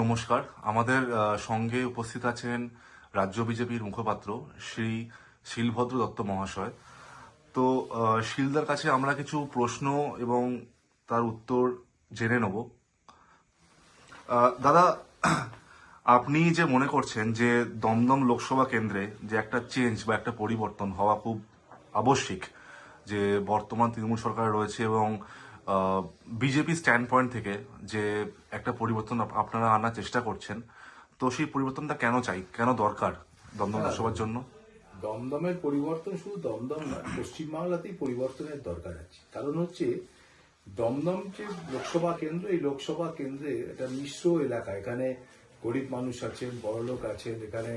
নমস্কার। আমাদের সঙ্গে উপস্থিত আছেন রাজ্য বিজেপির মুখপাত্র শ্রী শিলভদ্র দত্ত মহাশয়। তো শিলদার কাছে আমরা কিছু প্রশ্ন এবং তার উত্তর জেনে নেব। দাদা, আপনি যে মনে করছেন যে দমদম লোকসভা কেন্দ্রে যে একটা চেঞ্জ বা একটা পরিবর্তন হওয়া খুব আবশ্যিক, যে বর্তমান তৃণমূল সরকার রয়েছে এবং বিজেপি স্ট্যান্ড পয়েন্ট থেকে যে একটা পরিবর্তন আপনারা আনার চেষ্টা করছেন, তো সেই পরিবর্তনটা কেন চাই, কেন দরকার দমদম লোকসভার জন্য? দমদমের পরিবর্তন শুধু দমদম নয়, পশ্চিমবাংলাতেই পরিবর্তনের দরকার আছে। কারণ হচ্ছে দমদম যে লোকসভা কেন্দ্র, এই লোকসভা কেন্দ্রে একটা মিশ্র এলাকা। এখানে গরিব মানুষ আছেন, বড়লোক আছেন, এখানে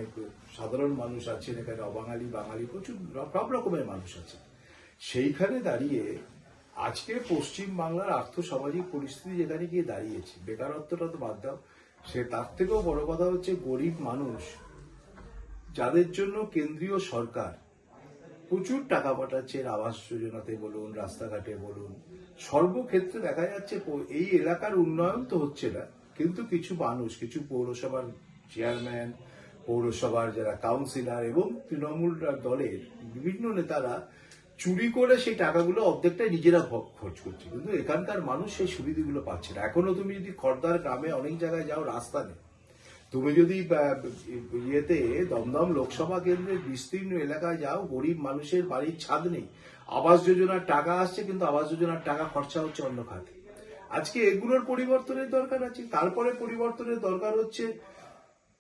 সাধারণ মানুষ আছেন, এখানে অবাঙালি বাঙালি প্রচুর সব রকমের মানুষ আছে। সেইখানে দাঁড়িয়ে আজকে পশ্চিম বাংলার আর্থসামাজিক পরিস্থিতি যেখানে গিয়ে দাঁড়িয়েছে, বেকারত্বটা তো বাদ দাও, সে তার থেকেও বড় কথা হচ্ছে গরিব মানুষ যাদের জন্য কেন্দ্রীয় সরকার প্রচুর টাকা পাঠাচ্ছে, আবাস যোজনাতে বলুন, রাস্তাঘাটে বলুন, সর্বক্ষেত্রে দেখা যাচ্ছে এই এলাকার উন্নয়ন তো হচ্ছে না, কিন্তু কিছু মানুষ, কিছু পৌরসভার চেয়ারম্যান, পৌরসভার যারা কাউন্সিলর এবং তৃণমূল দলের বিভিন্ন নেতারা চুরি করে সেই টাকাগুলো অর্ধেকটাই নিজেরা খরচ করছে, কিন্তু এখানকার মানুষ সেই সুবিধাগুলো পাচ্ছে না। এখনো তুমি যদি খড়দার গ্রামে অনেক জায়গায় যাও, রাস্তা নেই। তুমি যদি ইয়েতে দমদম লোকসভা কেন্দ্রের বিস্তীর্ণ এলাকায় যাও, গরিব মানুষের বাড়ির ছাদ নেই। আবাস যোজনার টাকা আসছে, কিন্তু আবাস যোজনার টাকা খরচা হচ্ছে অন্য খাতে। আজকে এগুলোর পরিবর্তনের দরকার আছে। তারপরে পরিবর্তনের দরকার হচ্ছে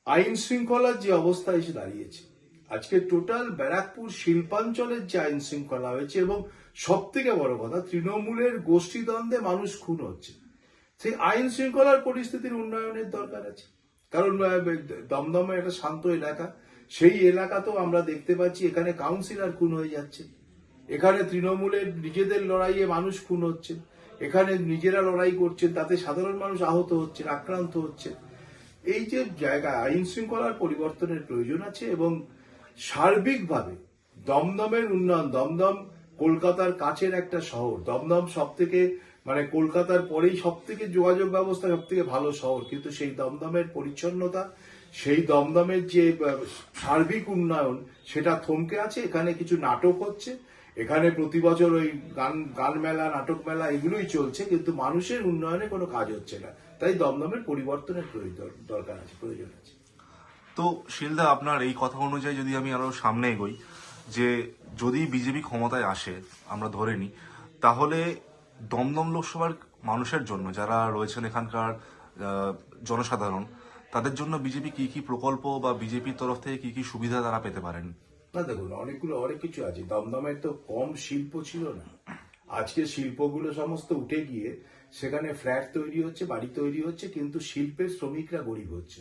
আইন শৃঙ্খলার যে অবস্থা এসে দাঁড়িয়েছে। আজকে টোটাল ব্যারাকপুর শিল্পাঞ্চলের যে আইন শৃঙ্খলা হয়েছে, এবং সব থেকে বড় কথা তৃণমূলের গোষ্ঠীদ্বন্দ্বে মানুষ খুন হচ্ছে, সেই আইন শৃঙ্খলার পরিস্থিতির উন্নয়নের দরকার আছে। কারণ দমদমে একটা শান্ত এলাকা, সেই এলাকাতেও আমরা দেখতে পাচ্ছি এখানে কাউন্সিলর খুন হয়ে যাচ্ছে, এখানে তৃণমূলের নিজেদের লড়াইয়ে মানুষ খুন হচ্ছে, এখানে নিজেরা লড়াই করছেন, তাতে সাধারণ মানুষ আহত হচ্ছেন, আক্রান্ত হচ্ছে। এই যে জায়গা, আইন শৃঙ্খলার পরিবর্তনের প্রয়োজন আছে, এবং সার্বিকভাবে দমদমের উন্নয়ন। দমদম কলকাতার কাছের একটা শহর, দমদম সব থেকে কলকাতার পরেই সব থেকে যোগাযোগ ব্যবস্থা সব থেকে ভালো শহর, কিন্তু সেই দমদমের পরিচ্ছন্নতা, সেই দমদমের যে সার্বিক উন্নয়ন, সেটা থমকে আছে। এখানে কিছু নাটক হচ্ছে, এখানে প্রতি বছর ওই গান মেলা, নাটক মেলা এগুলোই চলছে, কিন্তু মানুষের উন্নয়নে কোনো কাজ হচ্ছে না। তাই দমদমের পরিবর্তনের দরকার আছে, প্রয়োজন আছে। তো শিলদা, আপনার এই কথা অনুযায়ী যদি আমি আরো সামনে এগোই, যে যদি বিজেপি ক্ষমতায় আসে, আমরা ধরে নিই, তাহলে দমদম লোকসভার মানুষের জন্য, যারা রয়েছেন এখানকার জনসাধারণ, তাদের জন্য বিজেপি কি কি প্রকল্প বা বিজেপির তরফ থেকে কি কি সুবিধা তারা পেতে পারেন? না দেখুন, অনেক কিছু আছে। দমদমের তো কম শিল্প ছিল না। আজকে শিল্পগুলো সমস্ত উঠে গিয়ে সেখানে ফ্ল্যাট তৈরি হচ্ছে, বাড়ি তৈরি হচ্ছে, কিন্তু শিল্পের শ্রমিকরা গরিব হচ্ছে।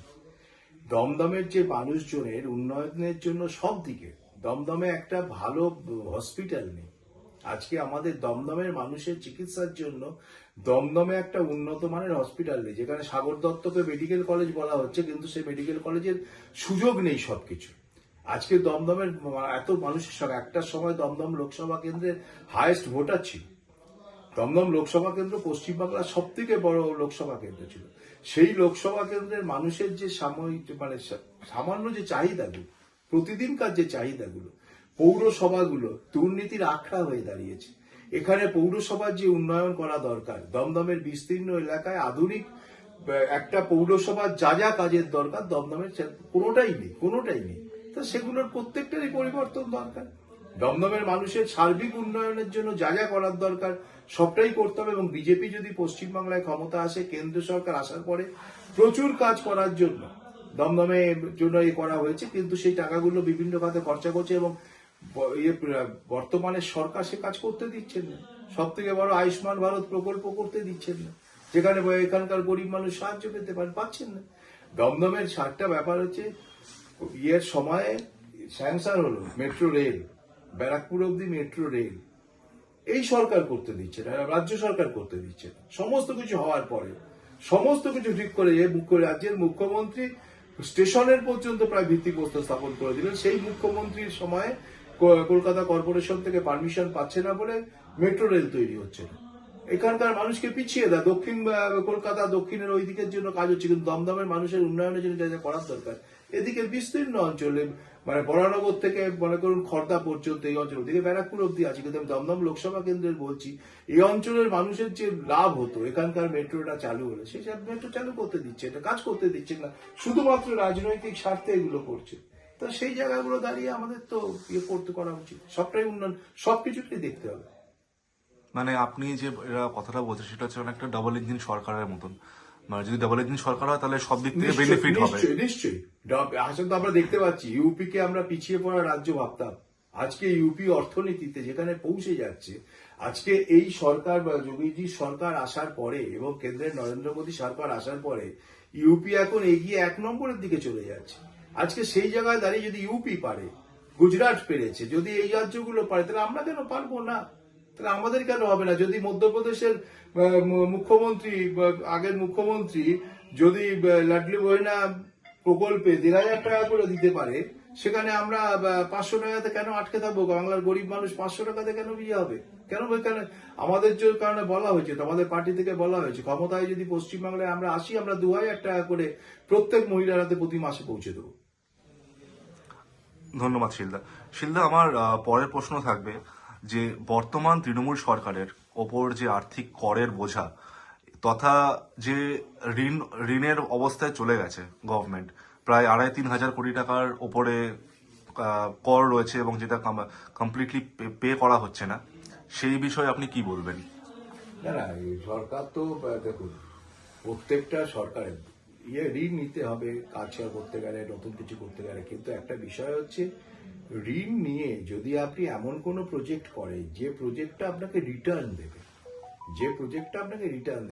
দমদমের যে মানুষজনের উন্নয়নের জন্য সব দিকে, দমদমে একটা ভালো হসপিটাল নেই। আজকে আমাদের দমদমের মানুষের চিকিৎসার জন্য দমদমে একটা উন্নত মানের হসপিটাল নেই। যেখানে সাগর দত্তকে মেডিকেল কলেজ বলা হচ্ছে, কিন্তু সেই মেডিকেল কলেজের সুযোগ নেই সবকিছু। আজকে দমদমের এত মানুষের সঙ্গে, একটা সময় দমদম লোকসভা কেন্দ্রের হাইয়েস্ট ভোটার ছিল। দমদম লোকসভা কেন্দ্র পশ্চিমবাংলার সব থেকে বড় লোকসভা কেন্দ্র ছিল। সেই লোকসভা কেন্দ্রের মানুষের যে সামান্য যে চাহিদাগুলো, প্রতিদিনকার যে চাহিদাগুলো, পৌরসভাগুলো দুর্নীতির আখড়া হয়ে দাঁড়িয়েছে। এখানে পৌরসভার যে উন্নয়ন করা দরকার, দমদমের বিস্তীর্ণ এলাকায় আধুনিক একটা পৌরসভার যা যা কাজের দরকার, দমদমের কোনোটাই নেই। তো সেগুলোর প্রত্যেকটারই পরিবর্তন দরকার। দমদমের মানুষের সার্বিক উন্নয়নের জন্য যা যা করার দরকার সবটাই করতে হবে, এবং বিজেপি যদি পশ্চিমবাংলায় ক্ষমতা আসে, কেন্দ্র সরকার আসার পরে প্রচুর কাজ করার জন্য দমদমে জন্য করা হয়েছে, কিন্তু সেই টাকাগুলো বিভিন্ন খাতে খরচা করছে, এবং বর্তমানে সরকার সে কাজ করতে দিচ্ছেন না। সব থেকে বড় আয়ুষ্মান ভারত প্রকল্প করতে দিচ্ছেন না, যেখানে এখানকার গরিব মানুষ সাহায্য পেতে পাচ্ছেন না। দমদমের 60টা ব্যাপার হচ্ছে, ইয়ের সময়ে স্যাংশন হলো মেট্রো রেল, ব্যারাকপুর অব্দি মেট্রো রেল, এই সরকার করতে দিচ্ছে না, রাজ্য সরকার করতে দিচ্ছে না। সমস্ত কিছু হওয়ার পরে, সমস্ত কিছু ঠিক করে রাজ্যের মুখ্যমন্ত্রী স্টেশনের পর্যন্ত প্রায় ভিত্তিপ্রস্তর স্থাপন করে দিলেন। সেই মুখ্যমন্ত্রীর সময়ে কলকাতা কর্পোরেশন থেকে পারমিশন পাচ্ছে না বলে মেট্রো রেল তৈরি হচ্ছে না। এখানকার মানুষকে পিছিয়ে দেয়। দক্ষিণ কলকাতা দক্ষিণের ওই দিকের জন্য কাজ হচ্ছে, কিন্তু দমদমের মানুষের উন্নয়নের জন্য যা যা করার দরকার এদিকে বিস্তীর্ণ অঞ্চলে, মানে বরানগর থেকে মনে করুন খর্দা পর্যন্ত এই অঞ্চল, ওদিকে ব্যারাকপুর অব্দি আছে, কিন্তু আমি দমদম লোকসভা কেন্দ্রের বলছি, এই অঞ্চলের মানুষের যে লাভ হতো এখানকার মেট্রোটা চালু হলে, সেই সব মেট্রো চালু করতে দিচ্ছে, এটা কাজ করতে দিচ্ছে না, শুধুমাত্র রাজনৈতিক স্বার্থে এগুলো করছে। তো সেই জায়গাগুলো দাঁড়িয়ে আমাদের তো করতে করা উচিত, সবটাই উন্নয়ন, সবকিছুকেই দেখতে হবে। মানে আপনি যে এরা কথাটা বলছেন সেটা হচ্ছে অনেকটা ডাবল ইঞ্জিন সরকারের মতন। মানে যদি ডাবল ইঞ্জিন সরকার হয় তাহলে সব দিক থেকে বেনিফিট হবে। নিশ্চয়ই নিশ্চয়ই। আসলে তো আমরা দেখতে পাচ্ছি ইউপি কে আমরা পিছিয়ে পড়া রাজ্য ভাবতাম, আজকে ইউপি অর্থনীতিতে যেখানে পৌঁছে যাচ্ছে, আজকে এই সরকার বা যোগীজি সরকার আসার পরে এবং কেন্দ্রের নরেন্দ্র মোদী সরকার আসার পরে ইউপি এখন এগিয়ে 1 নম্বরের দিকে চলে যাচ্ছে। আজকে সেই জায়গায় দাঁড়িয়ে যদি ইউপি পারে, গুজরাট পেরেছে, যদি এই রাজ্যগুলো পারে, তাহলে আমরা কেন পারবো না? তাহলে আমাদের কেন হবে না? যদি মধ্যপ্রদেশের মুখ্যমন্ত্রী আগের মুখ্যমন্ত্রী যদি লাডলি বহিনা প্রকল্পে 1,500 টাকা করে দিতে পারে, সেখানে আমরা 500 টাকাতে কেন আটকে থাকবো? বাংলার গরিব মানুষ 500 টাকাতে কেন বিয়ে হবে? কেন এখানে আমাদের যে কারণে বলা হয়েছে, তো আমাদের পার্টি থেকে বলা হয়েছে, ক্ষমতায় যদি পশ্চিমবাংলায় আমরা আসি, আমরা 2,000 টাকা করে প্রত্যেক মহিলার হাতে প্রতি মাসে পৌঁছে দেবো। ধন্যবাদ শিলদা। শিলদা, আমার পরের প্রশ্ন থাকবে যে বর্তমান তৃণমূল সরকারের ওপর যে আর্থিক করের বোঝা তথা যে ঋণের অবস্থায় চলে গেছে গভর্নমেন্ট, প্রায় 2,500-3,000 কোটি টাকার ওপরে কর রয়েছে এবং যেটা কমপ্লিটলি পে করা হচ্ছে না, সেই বিষয়ে আপনি কি বলবেন? না না, এই সরকার তো দেখুন, প্রত্যেকটা সরকারের ঋণ নিতে হবে কাজ করতে গেলে, নতুন কিছু করতে গেলে, কিন্তু একটা বিষয় হচ্ছে ঋণ নিয়ে যদি আপনি এমন কোনো প্রজেক্ট করেন যে প্রজেক্টটা আপনাকে রিটার্ন দেবে, যে প্রজেক্টটা আপনাকে রিটার্ন